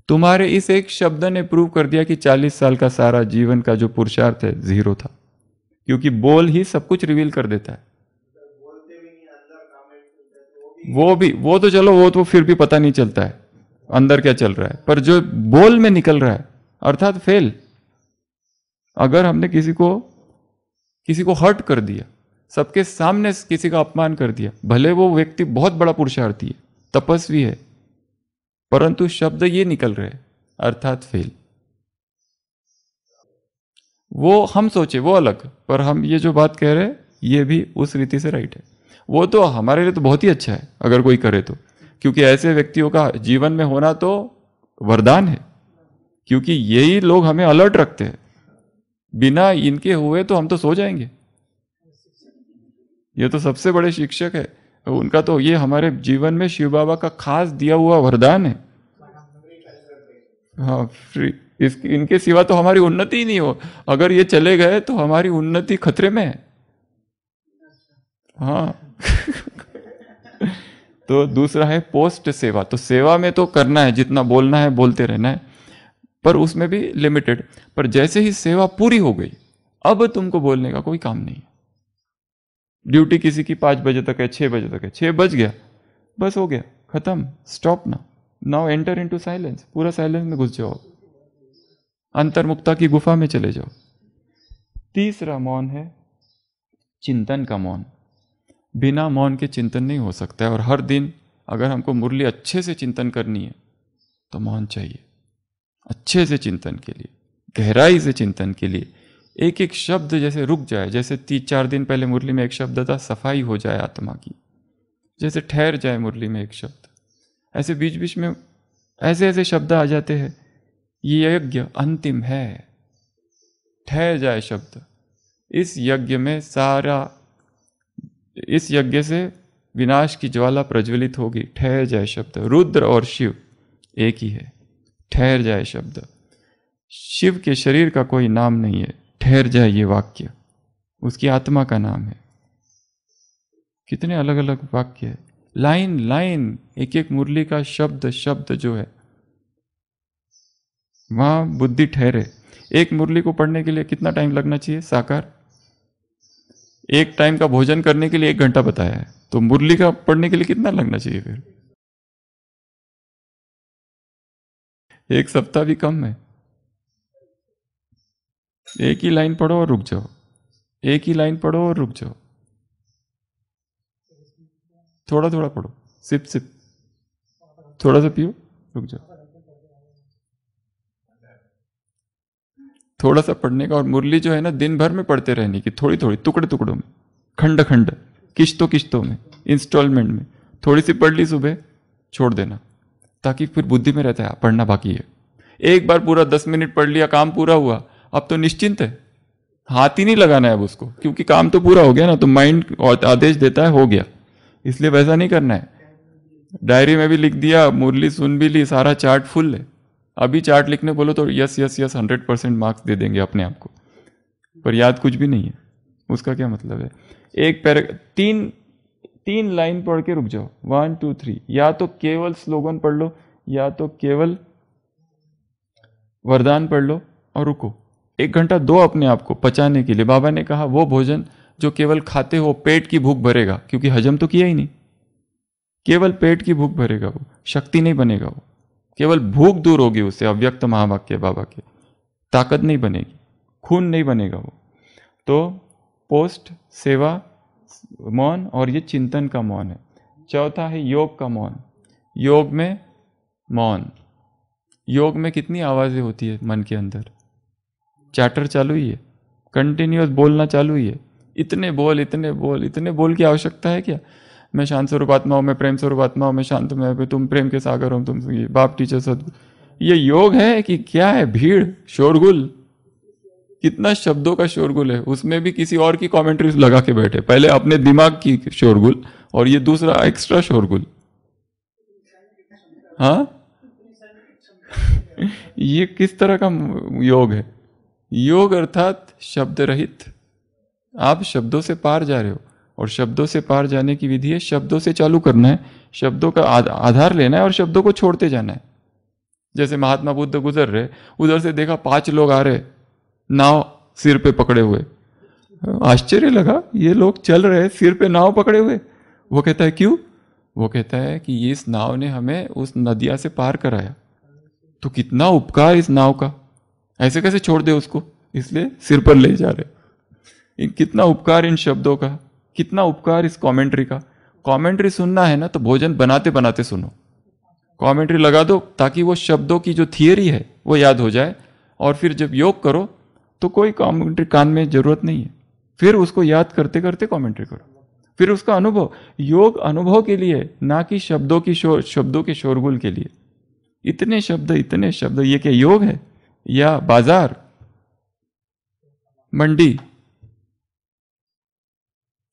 Speaker 2: तुम्हारे इस एक शब्द ने प्रूव कर दिया कि 40 साल का सारा जीवन का जो पुरुषार्थ है जीरो था। क्योंकि बोल ही सब कुछ रिवील कर देता है। वो तो चलो, वो तो फिर भी पता नहीं चलता है अंदर क्या चल रहा है, पर जो बोल में निकल रहा है, अर्थात फेल। अगर हमने किसी को हर्ट कर दिया, सबके सामने किसी का अपमान कर दिया, भले वो व्यक्ति बहुत बड़ा पुरुषार्थी है, तपस्वी है, परंतु शब्द ये निकल रहे, अर्थात फेल। वो हम सोचे वो अलग, पर हम ये जो बात कह रहे हैं ये भी उस रीति से राइट है। वो तो हमारे लिए तो बहुत ही अच्छा है अगर कोई करे तो, क्योंकि ऐसे व्यक्तियों का जीवन में होना तो वरदान है। क्योंकि यही लोग हमें अलर्ट रखते हैं। बिना इनके हुए तो हम तो सो जाएंगे। ये तो सबसे बड़े शिक्षक है, उनका तो ये हमारे जीवन में शिव बाबा का खास दिया हुआ वरदान है। हाँ, फ्री। इनके सिवा तो हमारी उन्नति ही नहीं हो। अगर ये चले गए तो हमारी उन्नति खतरे में है। हाँ। तो दूसरा है पोस्ट सेवा। तो सेवा में तो करना है, जितना बोलना है बोलते रहना है, पर उसमें भी लिमिटेड। पर जैसे ही सेवा पूरी हो गई, अब तुमको बोलने का कोई काम नहीं है। ड्यूटी किसी की 5 बजे तक है, 6 बजे तक है, 6 बज गया, बस हो गया, खत्म, stop now enter into silence. पूरा साइलेंस में घुस जाओ, अंतर्मुक्ता की गुफा में चले जाओ। तीसरा मौन है चिंतन का मौन। बिना मौन के चिंतन नहीं हो सकता है। और हर दिन अगर हमको मुरली अच्छे से चिंतन करनी है तो मौन चाहिए, अच्छे से चिंतन के लिए, गहराई से चिंतन के लिए। एक एक शब्द जैसे रुक जाए, जैसे 3-4 दिन पहले मुरली में एक शब्द था सफाई हो जाए आत्मा की, जैसे ठहर जाए मुरली में एक शब्द, ऐसे बीच बीच में ऐसे ऐसे शब्द आ जाते हैं। ये यज्ञ अंतिम है, ठहर जाए शब्द। इस यज्ञ में सारा, इस यज्ञ से विनाश की ज्वाला प्रज्वलित होगी, ठहर जाए शब्द। रुद्र और शिव एक ही है, ठहर जाए शब्द। शिव के शरीर का कोई नाम नहीं है, ठहर जाए ये वाक्य उसकी आत्मा का नाम है। कितने अलग अलग वाक्य है, लाइन लाइन, एक एक मुरली का शब्द शब्द जो है वहां बुद्धि ठहरे। एक मुरली को पढ़ने के लिए कितना टाइम लगना चाहिए? साकार एक टाइम का भोजन करने के लिए 1 घंटा बताया है, तो मुरली का पढ़ने के लिए कितना लगना चाहिए? फिर 1 सप्ताह भी कम है। एक ही लाइन पढ़ो और रुक जाओ, एक ही लाइन पढ़ो और रुक जाओ, थोड़ा थोड़ा पढ़ो, सिप सिप, थोड़ा सा पियो, रुक जाओ, थोड़ा सा पढ़ने का। और मुरली जो है ना दिन भर में पढ़ते रहने की, थोड़ी थोड़ी टुकड़े टुकड़ों में, खंड खंड, किश्तों किश्तों में, इंस्टॉलमेंट में। थोड़ी सी पढ़ ली सुबह, छोड़ देना, ताकि फिर बुद्धि में रहता है पढ़ना बाकी है। एक बार पूरा 10 मिनट पढ़ लिया, काम पूरा हुआ, अब तो निश्चिंत है, हाथ ही नहीं लगाना है अब उसको, क्योंकि काम तो पूरा हो गया ना। तो माइंड आदेश देता है हो गया, इसलिए वैसा नहीं करना है। डायरी में भी लिख दिया, मुरली सुन भी ली, सारा चार्ट फुल है। अभी चार्ट लिखने बोलो तो यस यस यस 100% मार्क्स दे देंगे अपने आप को, पर याद कुछ भी नहीं है, उसका क्या मतलब है? एक तीन लाइन पढ़ के रुक जाओ, 1 2 3। या तो केवल स्लोगन पढ़ लो, या तो केवल वरदान पढ़ लो और रुको। 1 घंटा दो अपने आप को पचाने के लिए। बाबा ने कहा वो भोजन जो केवल खाते हो पेट की भूख भरेगा, क्योंकि हजम तो किया ही नहीं, केवल पेट की भूख भरेगा, वो शक्ति नहीं बनेगा, वो केवल भूख दूर होगी उससे। अव्यक्त महावाक्य बाबा के, ताकत नहीं बनेगी, खून नहीं बनेगा वो। तो पोस्ट, सेवा, मौन, और ये चिंतन का मौन है। चौथा है योग का मौन। योग में मौन, योग में कितनी आवाजें होती है मन के अंदर, चैटर चालू ही है, कंटिन्यूअस बोलना चालू ही है। इतने बोल इतने बोल इतने बोल की आवश्यकता है क्या? मैं शांत स्वरूप आत्मा हूँ, मैं प्रेम स्वरूप आत्मा हूँ, मैं शांत में, तुम प्रेम के सागर हो, तुम ये बाप टीचर सदगुरु। ये योग है कि क्या है? भीड़, शोरगुल, कितना शब्दों का शोरगुल है। उसमें भी किसी और की कमेंट्रीज लगा के बैठे, पहले अपने दिमाग की शोरगुल और ये दूसरा एक्स्ट्रा शोरगुल। हाँ ये किस तरह का योग है? योग अर्थात शब्द रहित। आप शब्दों से पार जा रहे हो, और शब्दों से पार जाने की विधि है शब्दों से चालू करना है, शब्दों का आधार लेना है और शब्दों को छोड़ते जाना है। जैसे महात्मा बुद्ध गुजर रहे, उधर से देखा 5 लोग आ रहे, नाव सिर पे पकड़े हुए। आश्चर्य लगा, ये लोग चल रहे सिर पे नाव पकड़े हुए। वो कहता है क्यों? वो कहता है कि इस नाव ने हमें उस नदिया से पार कराया, तो कितना उपकार इस नाव का, ऐसे कैसे छोड़ दे उसको, इसलिए सिर पर ले जा रहे। कितना उपकार इन शब्दों का, कितना उपकार इस कमेंट्री का। कमेंट्री सुनना है ना तो भोजन बनाते बनाते सुनो, कमेंट्री लगा दो ताकि वो शब्दों की जो थियरी है वो याद हो जाए। और फिर जब योग करो तो कोई कमेंट्री कान में जरूरत नहीं है, फिर उसको याद करते करते कमेंट्री करो, फिर उसका अनुभव। योग अनुभव के लिए, ना कि शब्दों के शोरगुल के लिए। इतने शब्द, ये क्या योग है या बाजार, मंडी?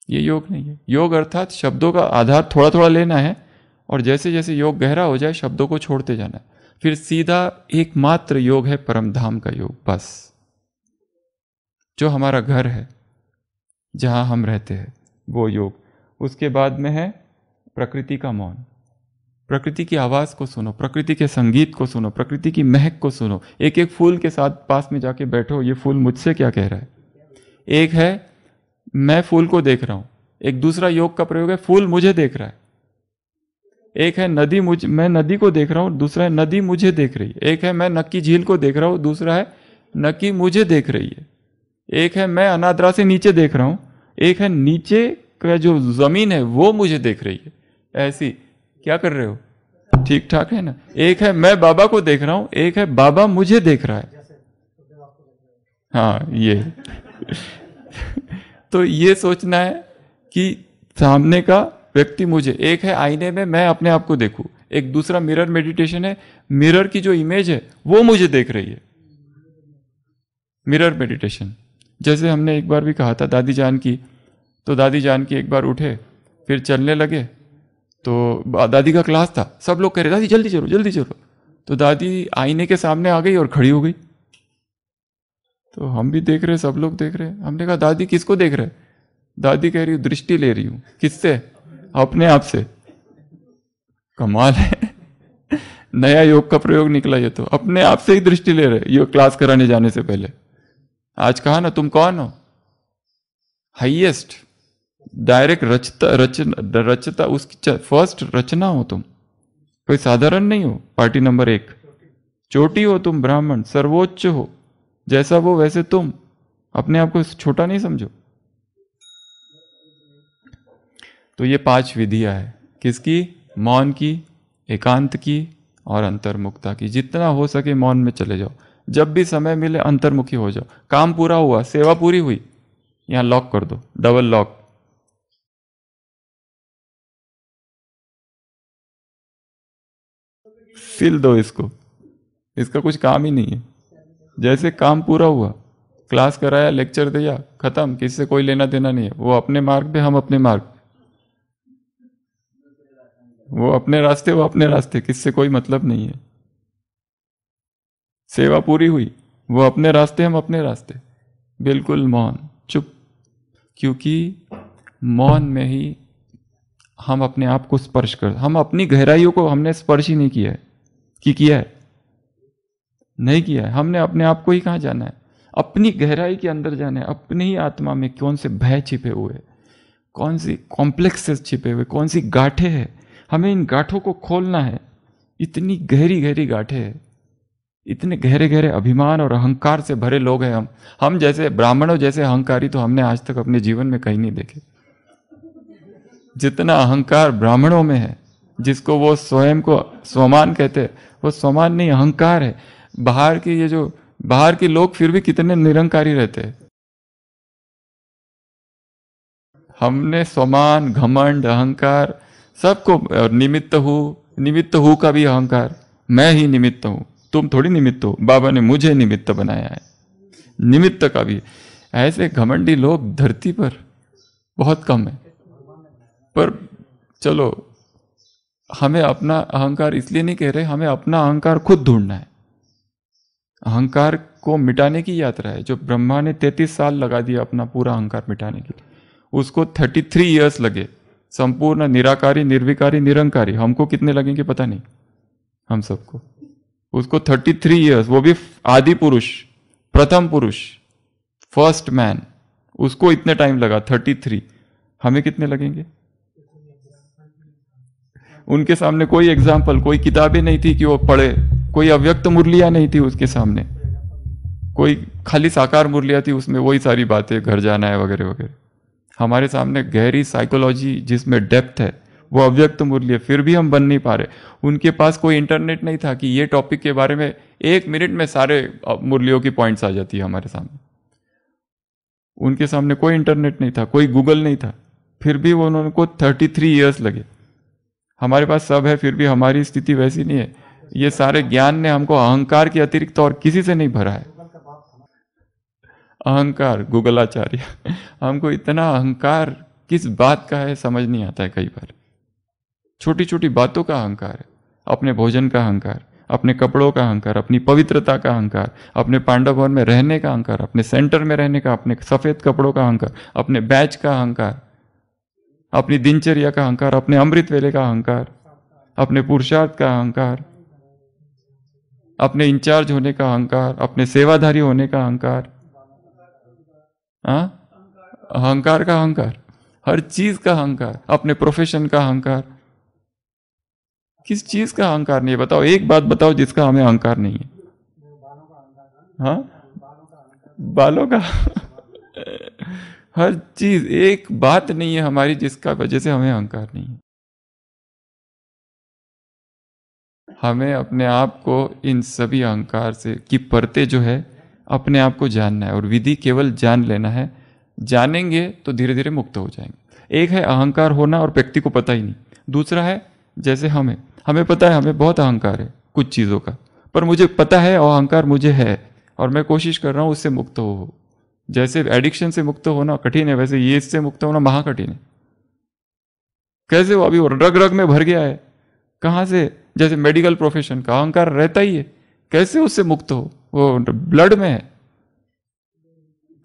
Speaker 2: ये योग नहीं है। योग अर्थात शब्दों का आधार थोड़ा थोड़ा लेना है, और जैसे जैसे योग गहरा हो जाए शब्दों को छोड़ते जाना है। फिर सीधा एकमात्र योग है परम धाम का योग, बस जो हमारा घर है, जहां हम रहते हैं, वो योग। उसके बाद में है प्रकृति का मौन। प्रकृति की आवाज को सुनो, प्रकृति के संगीत को सुनो, प्रकृति की महक को सुनो। एक एक फूल के साथ पास में जाके बैठो, ये फूल मुझसे क्या कह रहा है। एक है मैं फूल को देख रहा हूं, एक दूसरा योग का प्रयोग है फूल मुझे देख रहा है। एक है नदी मैं नदी को देख रहा हूं, दूसरा है नदी मुझे देख रही है। एक है मैं नक्की झील को देख रहा हूं, दूसरा है नक्की मुझे देख रही है। एक है मैं अनाद्रा से नीचे देख रहा हूं, एक है नीचे का जो जमीन है वो मुझे देख रही है। ऐसी क्या कर रहे हो? ठीक ठाक है ना? एक है मैं बाबा को देख रहा हूं, एक है बाबा मुझे देख रहा है। हाँ, ये तो ये सोचना है कि सामने का व्यक्ति मुझे, एक है आईने में मैं अपने आप को देखूं, एक दूसरा मिरर मेडिटेशन है, मिरर की जो इमेज है वो मुझे देख रही है। मिरर मेडिटेशन, जैसे हमने एक बार भी कहा था दादी जान की, तो दादी जान की एक बार उठे, फिर चलने लगे, तो दादी का क्लास था, सब लोग कह रहे दादी जल्दी चलो जल्दी चलो, तो दादी आईने के सामने आ गई और खड़ी हो गई। तो हम भी देख रहे, सब लोग देख रहे, हमने कहा दादी किसको देख रहे? दादी कह रही हूँ दृष्टि ले रही हूँ। किससे? अपने आप से। कमाल है, नया योग का प्रयोग निकला ये तो, अपने आप से ही दृष्टि ले रहे योग क्लास कराने जाने से पहले। आज कहा ना तुम कौन हो? हाईएस्ट डायरेक्ट रचता उसकी फर्स्ट रचना हो तुम, कोई साधारण नहीं हो। पार्टी नंबर 1 चोटी हो तुम, ब्राह्मण सर्वोच्च हो, जैसा वो वैसे तुम, अपने आप को छोटा नहीं समझो। तो ये 5 विधियां है किसकी? मौन की, एकांत की और अंतर्मुखता की। जितना हो सके मौन में चले जाओ, जब भी समय मिले अंतर्मुखी हो जाओ। काम पूरा हुआ, सेवा पूरी हुई, यहां लॉक कर दो, डबल लॉक। सील दो इसको, इसका कुछ काम ही नहीं है। जैसे काम पूरा हुआ, क्लास कराया, लेक्चर दिया, खत्म, किसी से कोई लेना देना नहीं है। वो अपने मार्ग पे, हम अपने मार्ग, वो अपने रास्ते, वो अपने रास्ते, किससे कोई मतलब नहीं है। सेवा पूरी हुई, वो अपने रास्ते, हम अपने रास्ते, बिल्कुल मौन, चुप। क्योंकि मौन में ही हम अपने आप को स्पर्श कर, हम अपनी गहराइयों को हमने स्पर्श ही नहीं किया है। कि किया है? नहीं किया है। हमने अपने आप को ही कहाँ जाना है? अपनी गहराई के अंदर जाना है। अपनी ही आत्मा में कौन से भय छिपे हुए, कौन सी कॉम्प्लेक्सेस छिपे हुए, कौन सी गांठें हैं, हमें इन गांठों को खोलना है। इतनी गहरी गहरी गांठें हैं, इतने गहरे गहरे अभिमान और अहंकार से भरे लोग हैं हम जैसे ब्राह्मणों जैसे अहंकारी तो हमने आज तक अपने जीवन में कहीं नहीं देखे। जितना अहंकार ब्राह्मणों में है, जिसको वो स्वयं को स्वमान कहते हैं, वो स्वमान नहीं, अहंकार है। बाहर के ये जो बाहर के लोग फिर भी कितने निरंकारी रहते हैं। हमने स्वमान, घमंड, अहंकार सबको, और निमित्त हूं का भी अहंकार, मैं ही निमित्त हूं, तुम थोड़ी निमित्त हो, बाबा ने मुझे निमित्त बनाया है, निमित्त का भी। ऐसे घमंडी लोग धरती पर बहुत कम है। पर चलो, हमें अपना अहंकार इसलिए नहीं कह रहे, हमें अपना अहंकार खुद ढूंढना है। अहंकार को मिटाने की यात्रा है। जो ब्रह्मा ने 33 साल लगा दिया अपना पूरा अहंकार मिटाने के लिए, उसको 33 इयर्स लगे संपूर्ण निराकारी, निर्विकारी, निरंकारी। हमको कितने लगेंगे पता नहीं, हम सबको। उसको 33 इयर्स, वो भी आदि पुरुष, प्रथम पुरुष, फर्स्ट मैन, उसको इतने टाइम लगा 33। हमें कितने लगेंगे? उनके सामने कोई एग्जाम्पल, कोई किताबें नहीं थी कि वो पढ़े, कोई अव्यक्त मुरलियां नहीं थी उसके सामने, कोई खाली साकार मुरलियां थी, उसमें वही सारी बातें, घर जाना है वगैरह वगैरह। हमारे सामने गहरी साइकोलॉजी जिसमें डेप्थ है, वो अव्यक्त मुरली है, फिर भी हम बन नहीं पा रहे। उनके पास कोई इंटरनेट नहीं था कि ये टॉपिक के बारे में 1 मिनट में सारे मुरलियों की पॉइंट्स आ जाती है हमारे सामने। उनके सामने कोई इंटरनेट नहीं था, कोई गूगल नहीं था, फिर भी वो उनको 33 इयर्स लगे। हमारे पास सब है, फिर भी हमारी स्थिति वैसी नहीं है। ये सारे ज्ञान ने हमको अहंकार के अतिरिक्त और किसी से नहीं भरा है। अहंकार गूगलाचार्य हमको इतना अहंकार किस बात का है समझ नहीं आता है कई बार। छोटी छोटी बातों का अहंकार है, अपने भोजन का अहंकार, अपने कपड़ों का अहंकार, अपनी पवित्रता का अहंकार, अपने पांडव भवन में रहने का अहंकार, अपने सेंटर में रहने का, अपने सफेद कपड़ों का अहंकार, अपने बैच का अहंकार, अपनी दिनचर्या का अहंकार, अपने अमृत वेले का अहंकार, अपने पुरुषार्थ का अहंकार, अपने इंचार्ज होने का अहंकार, अपने सेवाधारी होने का अहंकार। अहंकार का अहंकार, हर चीज का अहंकार, अपने प्रोफेशन का अहंकार। किस चीज का अहंकार नहीं है बताओ? एक बात बताओ जिसका हमें अहंकार नहीं है। हाँ, बालों का हर चीज, एक बात नहीं है हमारी जिसका वजह से हमें अहंकार नहीं है। हमें अपने आप को इन सभी अहंकार से की परते जो है अपने आप को जानना है, और विधि केवल जान लेना है। जानेंगे तो धीरे धीरे मुक्त हो जाएंगे। एक है अहंकार होना और व्यक्ति को पता ही नहीं। दूसरा है जैसे हमें पता है हमें बहुत अहंकार है कुछ चीज़ों का, पर मुझे पता है और अहंकार मुझे है और मैं कोशिश कर रहा हूँ उससे मुक्त हो। जैसे एडिक्शन से मुक्त होना कठिन है, वैसे ये इससे मुक्त होना महाकठिन है। कैसे वो अभी वो रग रग में भर गया है, कहाँ से? जैसे मेडिकल प्रोफेशन का अहंकार रहता ही है, कैसे उससे मुक्त हो? वो ब्लड में है।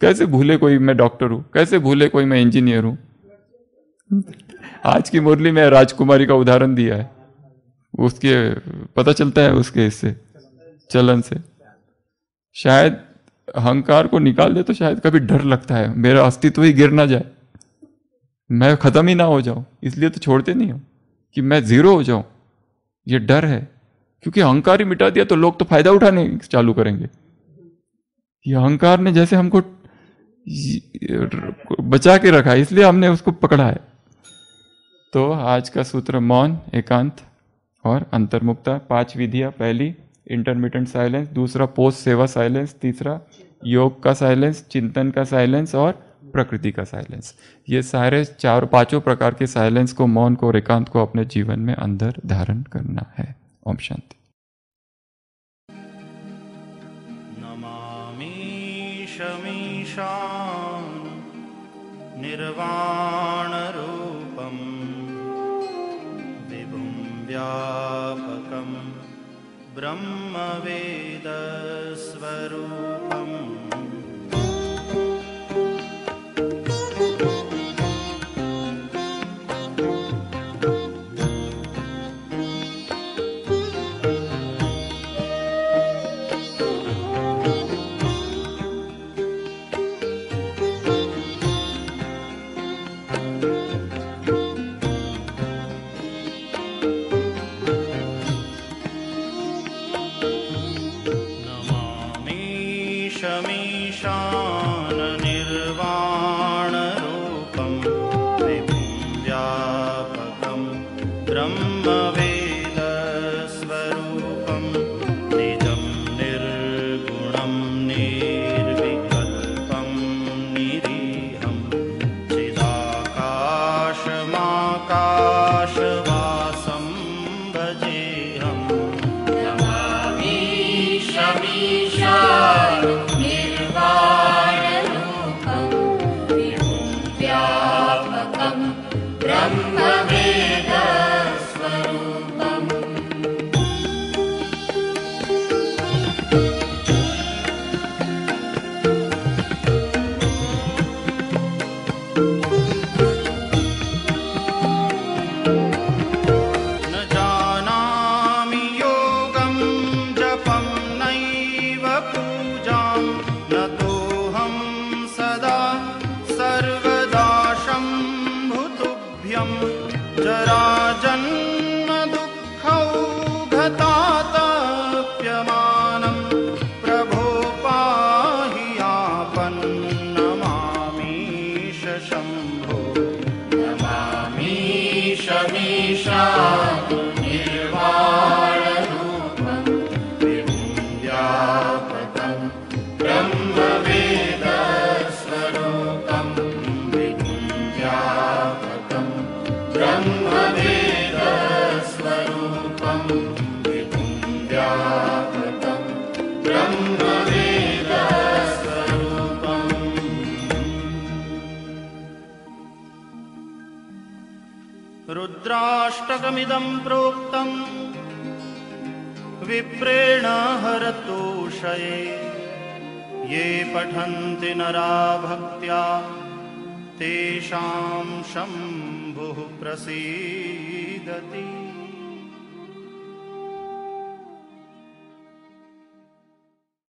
Speaker 2: कैसे भूले कोई मैं डॉक्टर हूं, कैसे भूले कोई मैं इंजीनियर हूं। आज की मुरली में राजकुमारी का उदाहरण दिया है, उसके पता चलता है उसके इससे चलन से। शायद अहंकार को निकाल दे तो शायद कभी डर लगता है मेरा अस्तित्व ही गिर ना जाए, मैं खत्म ही ना हो जाऊं, इसलिए तो छोड़ते नहीं हो कि मैं जीरो हो जाऊं। ये डर है, क्योंकि अहंकार ही मिटा दिया तो लोग तो फायदा उठाने चालू करेंगे। ये अहंकार ने जैसे हमको बचा के रखा है, इसलिए हमने उसको पकड़ा है। तो आज का सूत्र मौन, एकांत और अंतर्मुक्ता। 5 विधियां। पहली इंटरमिटेंट साइलेंस, दूसरा पोस्ट सेवा साइलेंस, तीसरा योग का साइलेंस, चिंतन का साइलेंस और प्रकृति का साइलेंस। ये सारे 4-5 प्रकार के साइलेंस को, मौन को और एकांत को अपने जीवन में अंदर धारण करना है। ओम शांति।
Speaker 3: नमामि शमीशान निर्वाण रूपम विभुं व्यापकं ब्रह्मवेद स्वरूपम्। शमीशान निर्वाण रूपम विभुं व्यापकं ब्रह्मवेद स्वरूपं निजं निर्गुणं निर्विकल्पं निरीहं चिदाकाशमाकाशवासं भजेऽहम्। नमामि शमीशान ब्रह्मवेद स्वरूपम्। न जानामि योगं जपं नैव पूजां न तोऽहं सदा सर्वदा शम्भुतुभ्यं जराजन्म दुःखौघतातप्यमानं प्रभो पाहि आपन्नमामीश शम्भो। नमामीश मीशान निर्वाणरूपं विभुं व्यापकं ब्रह्मवेद स्वरूपं विभुं व्यापकं ब्रह्मवेद स्वरूपं विभुं व्यापकं ब्रह्मवेद स्वरूपम्। रुद्राष्टकमिदं प्रोक्तं विप्रेण हरतोषये ये पठन्ति नरा भक्त्या तेषां शम्भुः प्रसीदति।